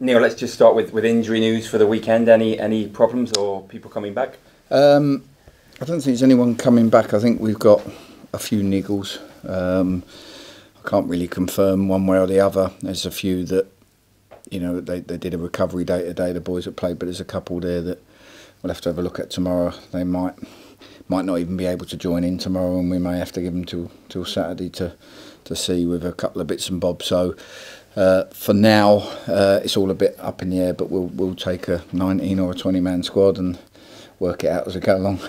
Neil, let's just start with injury news for the weekend. Any problems or people coming back? I don't think there's anyone coming back. I think we've got a few niggles. I can't really confirm one way or the other. There's a few that, you know, they did a recovery day today, the boys that played, but there's a couple there that we'll have to have a look at tomorrow. They might not even be able to join in tomorrow, and we may have to give them till Saturday to see with a couple of bits and bobs. So for now, it's all a bit up in the air, but we'll take a 19 or a 20-man squad and work it out as we go along.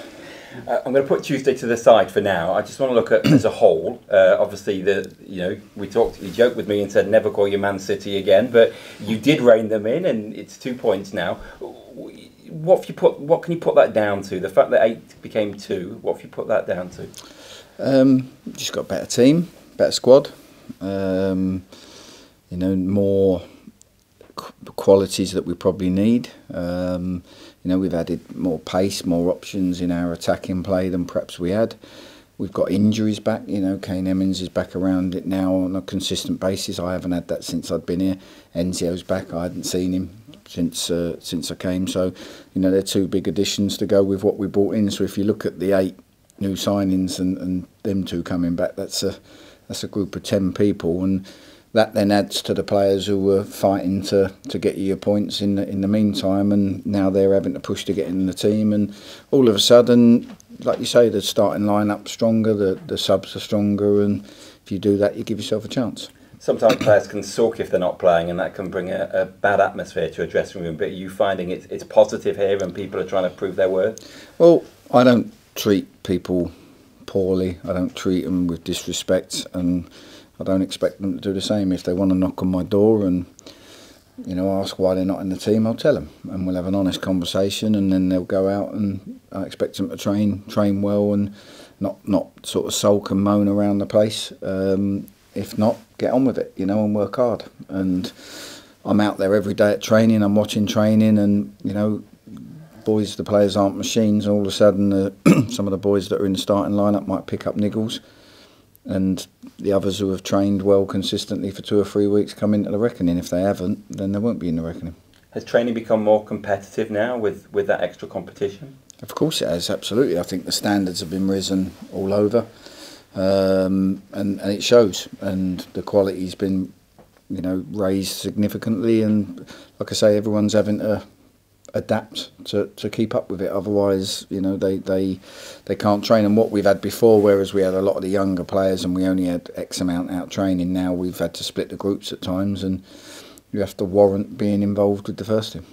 I'm going to put Tuesday to the side for now. I just want to look at as a whole. Obviously, you joked with me and said never call you Man City again, but you did rein them in, and it's 2 points now. What can you put that down to? The fact that 8 became 2. What have you put that down to? Just got a better team, better squad. More qualities that we probably need. We've added more pace, more options in our attacking play than perhaps we had. We've got injuries back. Kane Emmons is back around it now on a consistent basis. I haven't had that since I've been here. Enzio's back. I hadn't seen him since I came. So, they're 2 big additions to go with what we brought in. So if you look at the 8 new signings and them 2 coming back, that's a group of 10 people, and that then adds to the players who were fighting to get you your points in the meantime, and now they're having to push to get in the team, and all of a sudden, like you say, the starting line-up's stronger, the subs are stronger, and if you do that, you give yourself a chance. Sometimes players can sulk if they're not playing, and that can bring a bad atmosphere to a dressing room, but are you finding it's positive here and people are trying to prove their worth? Well, I don't treat people poorly, I don't treat them with disrespect, and I don't expect them to do the same. If they want to knock on my door and ask why they're not in the team, I'll tell them, and we'll have an honest conversation, and then they'll go out, and I expect them to train well and not sort of sulk and moan around the place. If not, get on with it, and work hard. And I'm out there every day at training. I'm watching training, and the players aren't machines. All of a sudden, some of the boys that are in the starting lineup might pick up niggles, and the others who have trained well consistently for 2 or 3 weeks come into the reckoning. If they haven't, then they won't be in the reckoning. Has training become more competitive now with that extra competition? Of course it has, absolutely. I think the standards have been risen all over, and it shows, and the quality's been raised significantly, and like I say, everyone's having to adapt to keep up with it. Otherwise, they can't train. And what we've had before, whereas we had a lot of the younger players and we only had X amount out training, now we've had to split the groups at times, and you have to warrant being involved with the first team.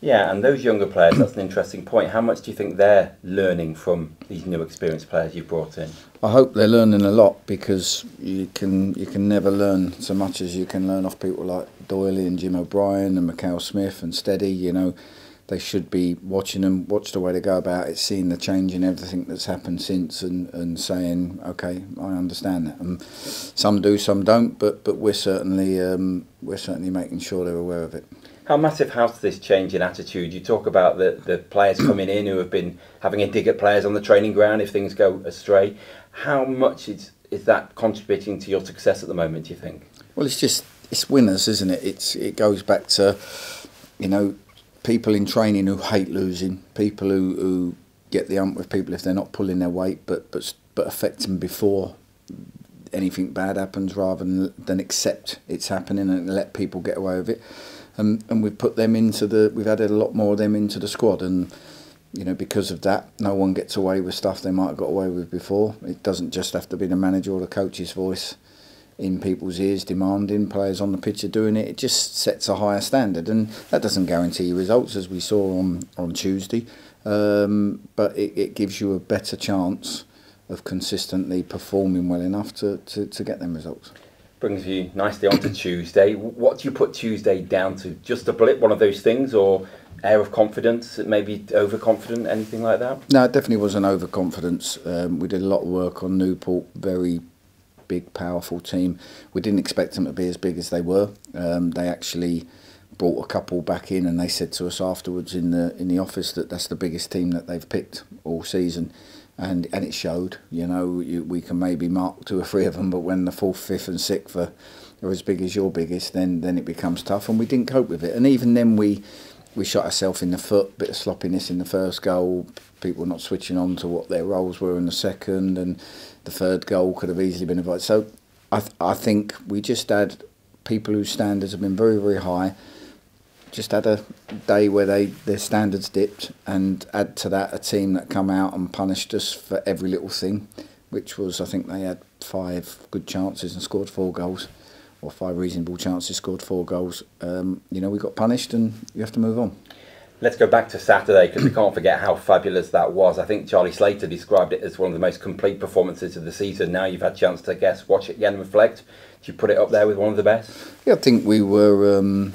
Yeah, and those younger players, that's an interesting point. How much do you think they're learning from these new experienced players you've brought in? I hope they're learning a lot, because you can never learn so much as you can learn off people like Doyley and Jim O'Brien and Mikhail Smith and Steady. They should be watching them, watch the way they go about it, seeing the change in everything that's happened since, and saying, okay, I understand that. And some do, some don't, but we're certainly making sure they're aware of it. How massive has this change in attitude? You talk about the players coming in who have been having a dig at players on the training ground if things go astray. How much is that contributing to your success at the moment, do you think? Well, it's winners, isn't it? It goes back to, people in training who hate losing, people who get the ump with people if they're not pulling their weight, but affect them before anything bad happens, rather than accept it's happening and let people get away with it. And we've put them we've added a lot more of them into the squad, and because of that, no one gets away with stuff they might have got away with before. It doesn't just have to be the manager or the coach's voice in people's ears demanding, players on the pitch are doing it. It just sets a higher standard, and that doesn't guarantee results, as we saw on Tuesday, but it gives you a better chance of consistently performing well enough to get them results. Brings you nicely onto Tuesday. What do you put Tuesday down to? Just a blip, one of those things, or air of confidence, maybe overconfident, anything like that? No, it definitely wasn't overconfidence. We did a lot of work on Newport, very big, powerful team. We didn't expect them to be as big as they were. They actually brought a couple back in, and they said to us afterwards in the office that that's the biggest team that they've picked all season. And it showed. We can maybe mark 2 or 3 of them, but when the 4th, 5th and 6th are as big as your biggest, then it becomes tough, and we didn't cope with it. And even then we shot ourselves in the foot, bit of sloppiness in the first goal, people not switching on to what their roles were in the second, and the third goal could have easily been avoided. So I think we just had people whose standards have been very, very high, just had a day where their standards dipped, and add to that a team that come out and punished us for every little thing, which was, I think they had 5 good chances and scored 4 goals, or 5 reasonable chances, scored 4 goals. You know, we got punished, and you have to move on. Let's go back to Saturday, because we can't forget how fabulous that was. I think Charlie Slater described it as one of the most complete performances of the season. Now you've had a chance to watch it again and reflect. Do you put it up there with one of the best? Yeah, I think we were.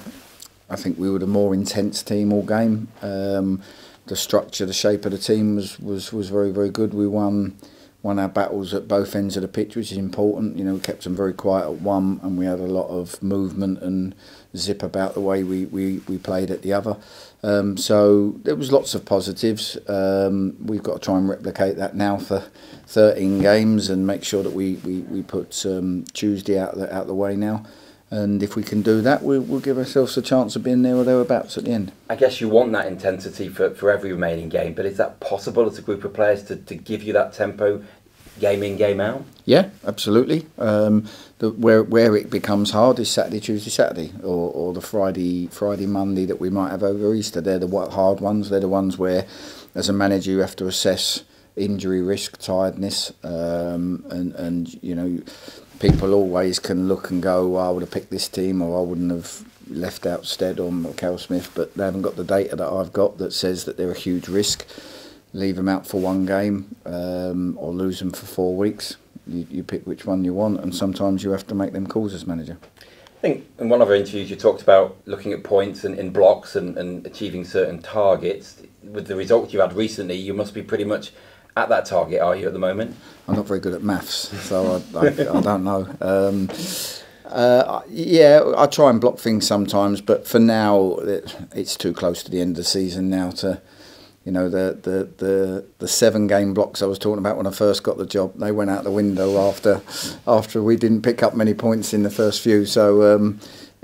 I think we were the more intense team all game. The structure, the shape of the team was very, very good. We won our battles at both ends of the pitch, which is important. You know, we kept them very quiet at one, and we had a lot of movement and zip about the way we played at the other. So there was lots of positives. We've got to try and replicate that now for 13 games and make sure that we put Tuesday out the way now. And if we can do that, we'll give ourselves a chance of being there or thereabouts at the end. I guess you want that intensity for every remaining game, but is that possible as a group of players to give you that tempo game in, game out? Yeah, absolutely. Where it becomes hard is Saturday, Tuesday, Saturday, or the Friday, Monday that we might have over Easter. They're the hard ones. They're the ones where, as a manager, you have to assess injury risk, tiredness, and you know, people always can look and go, well, I would have picked this team, or I wouldn't have left out Stead or Cal Smith, but they haven't got the data that I've got that says that they're a huge risk. Leave them out for one game, or lose them for 4 weeks. You pick which one you want, and sometimes you have to make them calls as manager. I think in one of our interviews you talked about looking at points and in blocks and achieving certain targets. With the results you had recently, you must be pretty much at that target, are you, at the moment? I'm not very good at maths, so I don't know. Yeah, I try and block things sometimes, but for now it's too close to the end of the season now to, you know, the 7 game blocks I was talking about when I first got the job, they went out the window after we didn't pick up many points in the first few. So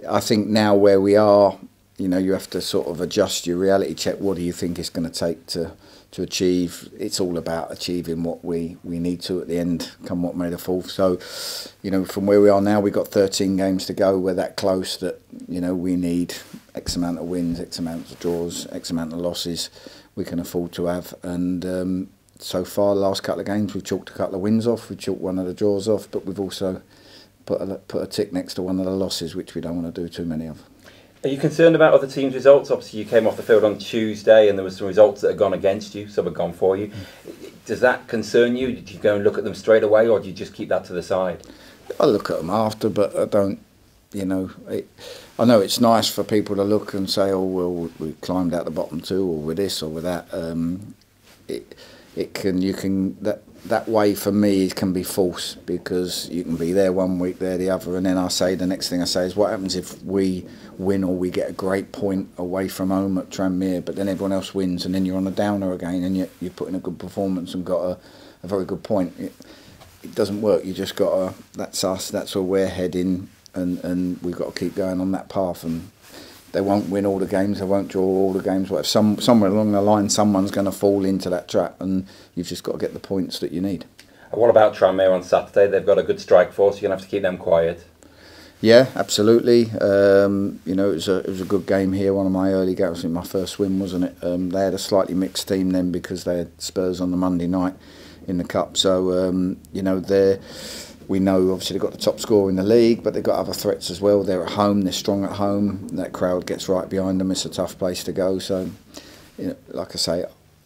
I think now where we are, you know, you have to sort of adjust your reality check. What do you think it's going to take to achieve? It's all about achieving what we need to at the end, come what may the fourth. So, you know, from where we are now, we've got 13 games to go. We're that close that, you know, we need X amount of wins, X amount of draws, X amount of losses we can afford to have. And so far, the last couple of games, we've chalked a couple of wins off, we've chalked one of the draws off, but we've also put a tick next to one of the losses, which we don't want to do too many of. Are you concerned about other teams' results? Obviously, you came off the field on Tuesday and there were some results that had gone against you, some had gone for you. Does that concern you? Did you go and look at them straight away, or do you just keep that to the side? I look at them after, but I don't, you know... I know it's nice for people to look and say, oh, well, we climbed out the bottom 2, or with this or with that. That way for me it can be false, because you can be there one week, there the other, and then the next thing I say is, what happens if we win or we get a great point away from home at Tranmere, but then everyone else wins, and then you're on a downer again, and you put in a good performance and got a very good point. It doesn't work. You just got to, that's us, that's where we're heading, and we've got to keep going on that path. And they won't win all the games, they won't draw all the games. Whatever. Somewhere along the line, someone's going to fall into that trap, and you've just got to get the points that you need. What about Tranmere on Saturday? They've got a good strike force. You're going to have to keep them quiet. Yeah, absolutely. You know, it was a good game here. One of my early games, I think my first win, wasn't it? They had a slightly mixed team then, because they had Spurs on the Monday night in the cup. So you know, we know obviously they've got the top scorer in the league, but they've got other threats as well. They're at home, they're strong at home. That crowd gets right behind them. It's a tough place to go. So, you know, like I say,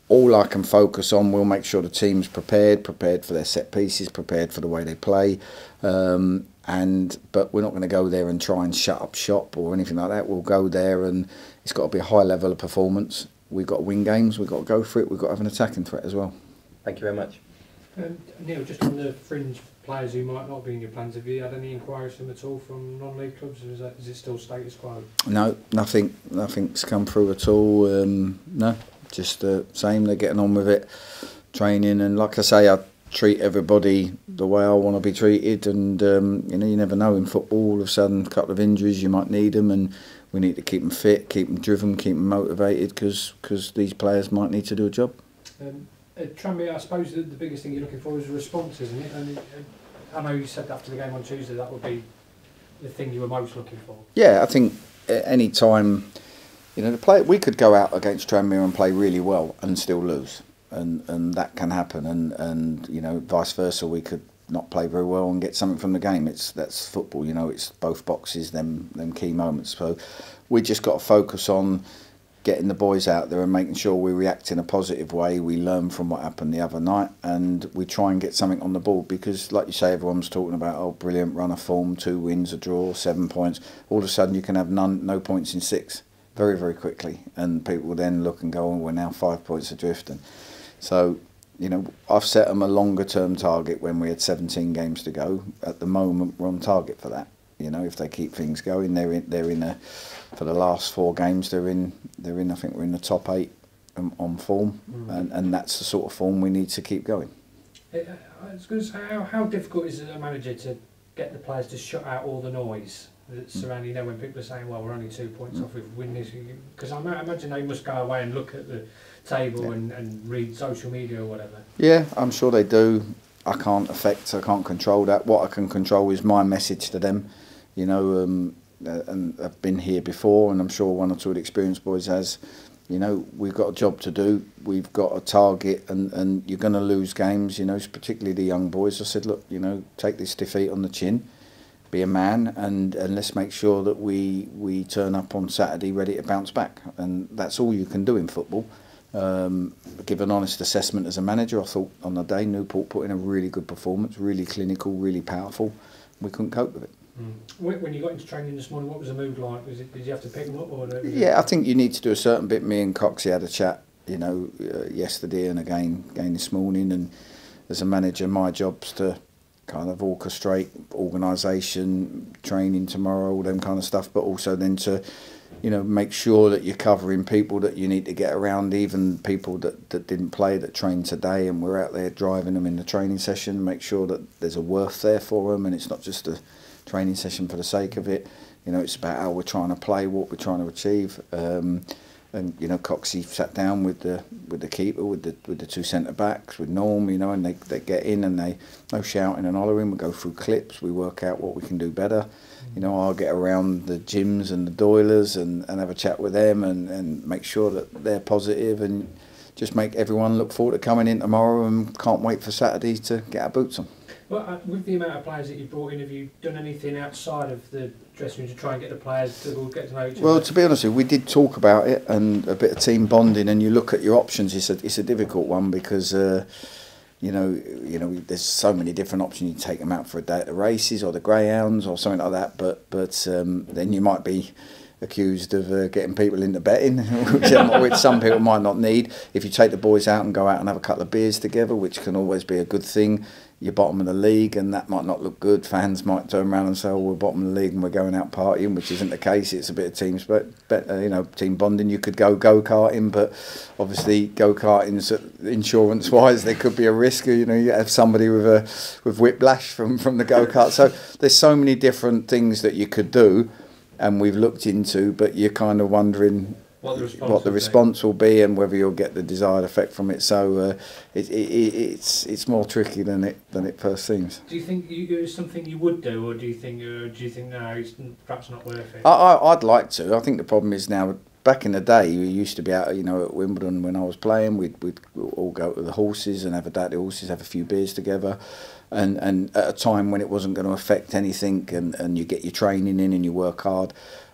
all I can focus on, we'll make sure the team's prepared for their set pieces, prepared for the way they play. But we're not going to go there and try and shut up shop or anything like that. We'll go there, and it's got to be a high level of performance. We've got to win games, we've got to go for it, we've got to have an attacking threat as well. Thank you very much. Neil, just on the fringe players who might not be in your plans, have you had any inquiries from at all from non-league clubs, or is it still status quo? No, nothing's come through at all. No, just the same. They're getting on with it, training, and like I say, I treat everybody the way I want to be treated, and you know, you never know in football. All of a sudden, a couple of injuries, you might need them, and we need to keep them fit, keep them driven, keep them motivated, because these players might need to do a job. At Tranmere, I suppose the biggest thing you're looking for is a response, isn't it? And I know you said after the game on Tuesday that would be the thing you were most looking for. Yeah, I think at any time, you know, we could go out against Tranmere and play really well and still lose, and that can happen, and you know, vice versa, we could not play very well and get something from the game. That's football, you know. It's both boxes, them key moments. So we just got to focus on getting the boys out there and making sure we react in a positive way. We learn from what happened the other night, and we try and get something on the board, because like you say, everyone's talking about, oh, brilliant run of form, 2 wins, a draw, 7 points. All of a sudden you can have no points in 6 very, very quickly, and people will then look and go, oh, we're now 5 points adrift. And so, you know, I've set them a longer term target when we had 17 games to go. At the moment, we're on target for that. You know, if they keep things going, they're in a, for the last 4 games, they're in. I think we're in the top 8 on form, and that's the sort of form we need to keep going. I was going to say, how difficult is it as a manager to get the players to shut out all the noise that's surrounding, you know, when people are saying, well, we're only 2 points off, we've won this, because I imagine they must go away and look at the table and read social media or whatever. Yeah, I'm sure they do. I can't control that. What I can control is my message to them, you know, and I've been here before, and I'm sure 1 or 2 of the experienced boys has. You know, we've got a job to do, we've got a target, and you're going to lose games, you know, particularly the young boys. I said, look, you know, take this defeat on the chin, be a man, and let's make sure that we turn up on Saturday ready to bounce back. And that's all you can do in football. Give an honest assessment as a manager. I thought on the day Newport put in a really good performance, really clinical, really powerful. We couldn't cope with it. When you got into training this morning, what was the mood like? Did you have to pick them up? Yeah, I think you need to do a certain bit. Me and Coxie had a chat, you know, yesterday and again this morning. And as a manager, my job's to kind of orchestrate organisation, training tomorrow, all them kind of stuff, but also then to, you know, make sure that you're covering people that you need to get around, even people that didn't play, that trained today, and we're out there driving them in the training session, make sure that there's a worth there for them, and it's not just a training session for the sake of it. You know, it's about how we're trying to play, what we're trying to achieve. And you know, Coxie sat down with the keeper, with the 2 centre backs, with Norm, you know, and they get in, and they no shouting and hollering. We go through clips, we work out what we can do better. You know, I'll get around the gyms and the Doilers and have a chat with them and make sure that they're positive, and just make everyone look forward to coming in tomorrow and can't wait for Saturday to get our boots on. Well, with the amount of players that you brought in, have you done anything outside of the dressing room to try and get the players to all get to know each other? Well, to be honest with you, we did talk about it, and a bit of team bonding, and you look at your options. It's a difficult one, because you know, there's so many different options. You can take them out for a day at the races or the greyhounds or something like that, but then you might be accused of getting people into betting, which some people might not need. If you take the boys out and go out and have a couple of beers together, which can always be a good thing, you're bottom of the league, and that might not look good. Fans might turn around and say, oh, we're bottom of the league and we're going out partying, which isn't the case. It's a bit of team you know, team bonding. You could go-karting, but obviously go-karting's insurance-wise, there could be a risk. You know, you have somebody with whiplash from the go-kart. So there's so many different things that you could do, and we've looked into, but you're kind of wondering what the response will be and whether you'll get the desired effect from it. So it's more tricky than it first seems. Do you think it's something you would do, or do you think no, it's perhaps not worth it? I'd like to. I think the problem is now. Back in the day, we used to be out, you know, at Wimbledon when I was playing. We'd all go to the horses and have a day at the horses, have a few beers together, and at a time when it wasn't going to affect anything, and you get your training in and you work hard.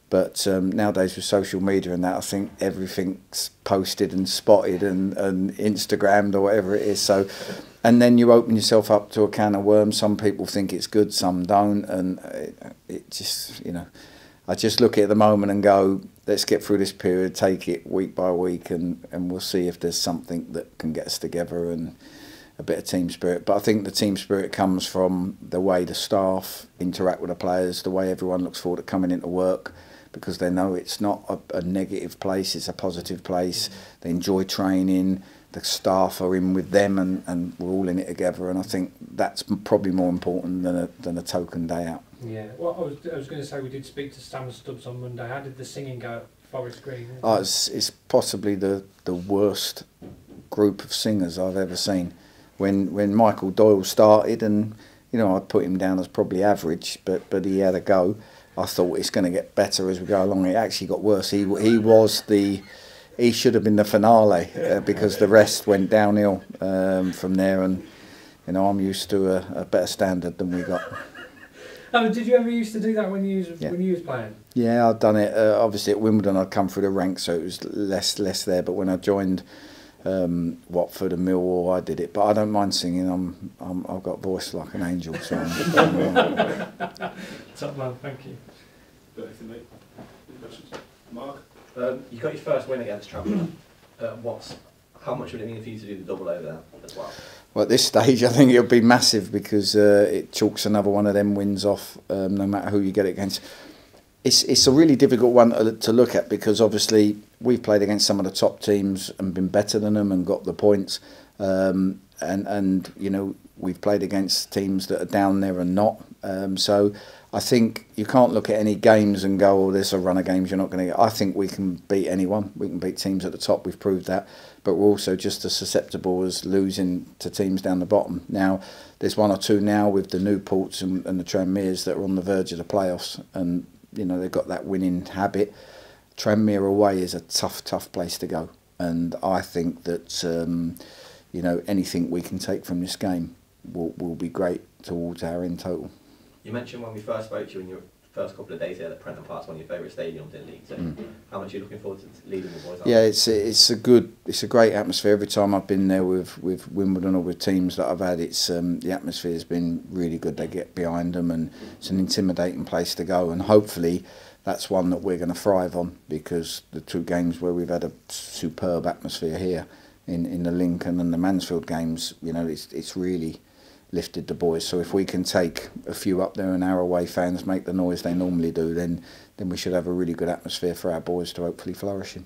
But nowadays with social media and that, I think everything's posted and spotted and Instagrammed or whatever it is. So, and then you open yourself up to a can of worms. Some people think it's good, some don't, and it just, you know, I just look at the moment and go, let's get through this period, take it week by week, and we'll see if there's something that can get us together and a bit of team spirit. But I think the team spirit comes from the way the staff interact with the players, the way everyone looks forward to coming into work, because they know it's not a negative place, it's a positive place. They enjoy training, the staff are in with them, and we're all in it together. And I think that's probably more important than a token day out. Yeah. Well, I was going to say we did speak to Stan Stubbs on Monday. How did the singing go at Forest Green? It's possibly the worst group of singers I've ever seen. When Michael Doyle started, and you know, I'd put him down as probably average, but he had a go. I thought it's going to get better as we go along. It actually got worse. He should have been the finale because the rest went downhill from there. And you know, I'm used to a better standard than we got. Oh, did you ever used to do that when you was playing? Yeah, I'd done it. Obviously at Wimbledon, I'd come through the ranks, so it was less there. But when I joined Watford and Millwall, I did it. But I don't mind singing. I've got a voice like an angel. So top man, thank you. Got anything, mate? Any questions? Mark? You got your first win against Tranmere. How much would it mean for you to do the double over there as well? Well, at this stage, I think it'll be massive because it chalks another one of them wins off, no matter who you get it against. It's a really difficult one to look at because obviously we've played against some of the top teams and been better than them and got the points, and you know, we've played against teams that are down there and not. So I think you can't look at any games and go, oh, there's a run of games you're not going to get. I think we can beat anyone. We can beat teams at the top. We've proved that. But we're also just as susceptible as losing to teams down the bottom. Now, there's one or two now with the Newports and the Tranmeres that are on the verge of the playoffs. And, you know, they've got that winning habit. Tranmere away is a tough place to go. And I think that, you know, anything we can take from this game will be great towards our end total. You mentioned when we first spoke to you in your first couple of days here that Prenton Park's one of your favourite stadiums in League Two. How much are you looking forward to leading the boys? Yeah, it's a great atmosphere. Every time I've been there with Wimbledon or with teams that I've had, it's the atmosphere has been really good. They get behind them, and it's an intimidating place to go. And hopefully, that's one that we're going to thrive on because the two games where we've had a superb atmosphere here in the Lincoln and the Mansfield games, you know, it's really lifted the boys. So if we can take a few up there and our away fans make the noise they normally do, then we should have a really good atmosphere for our boys to hopefully flourish in.